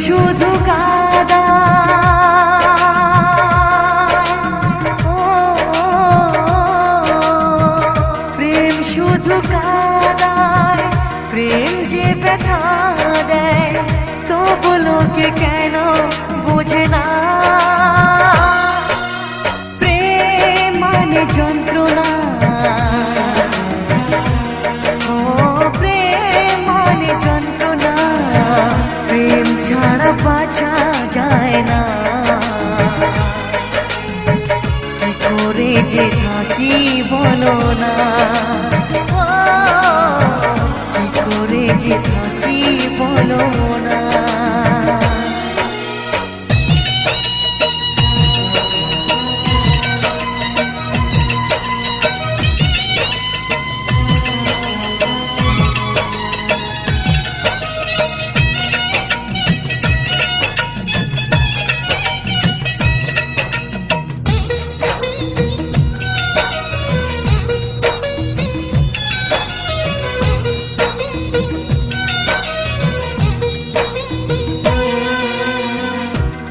শুধু কাদা প্রেম শুধু কাদায় প্রেম যে ব্যথা দেয় তবু লোকে কেন বোঝে না প্রেম মানে যন্ত্রণা প্রেম মানে যন্ত্রণা প্রেম ছাড়া বাঁচা যায় না কি করে যে থাকি বলো না কি করে যে থাকি বলো না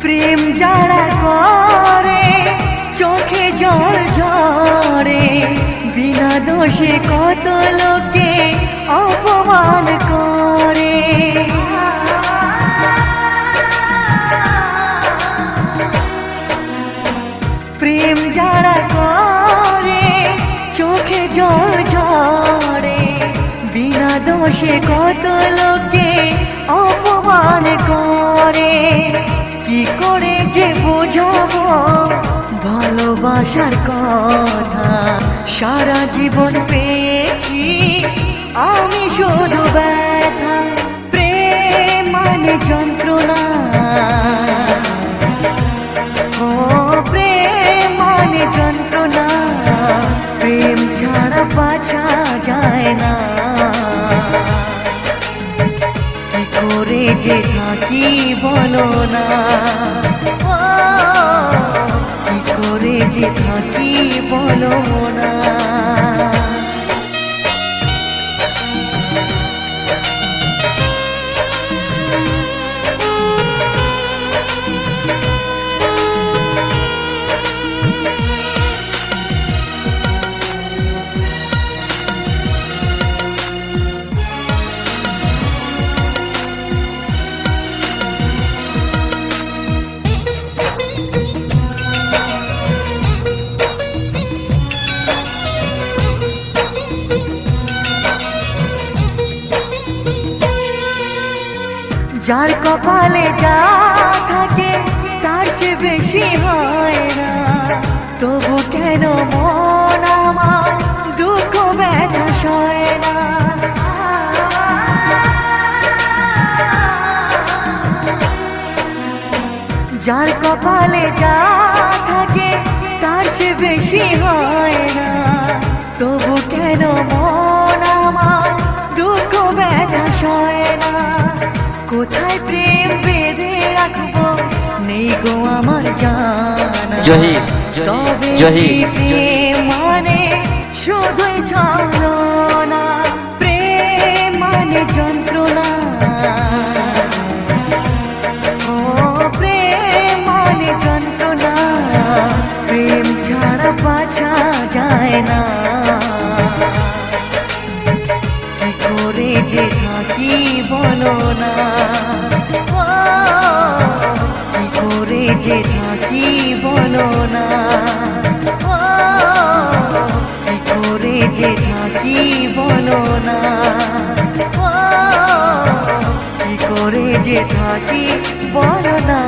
প্রেম যারা করে চোখে জল ঝরে বিনা দোষে কত লোকে অপমান করে প্রেম যারা করে চোখে জল ঝরে বিনা দোষে কত লোকে অপমান করে কি করে যে বোঝাবো ভালোবাসার কথা সারা জীবন পেয়েছি আমি শুধু ব্যথা প্রেম মানে যন্ত্রণা প্রেম মানে যন্ত্রণা প্রেম ছাড়া বাঁচা যায় না কি করে যে থাকি বলো না কি করে যে থাকি বলো না যার কপালে যা থাকে তার সে বেশি হয় না তবু কেন মন আমার দুঃখ ব্যথা সয় না যার কপালে যা থাকে তার সে বেশি হয় না তবু কেন মন আমার দুঃখ ব্যথা সয় না কোথায় প্রেম বেঁধে রাখবো নেই গো আমার জানা তবে প্রেম মানে শুধুই ছলনা প্রেম মানে যন্ত্রণা প্রেম মানে যন্ত্রণা প্রেম ছাড়া বাঁচা যায় না কি করে যে থাকি বলো না কি করে যে থাকি বলো না কি করে যে থাকি বলো না কি করে যে থাকি বলো না।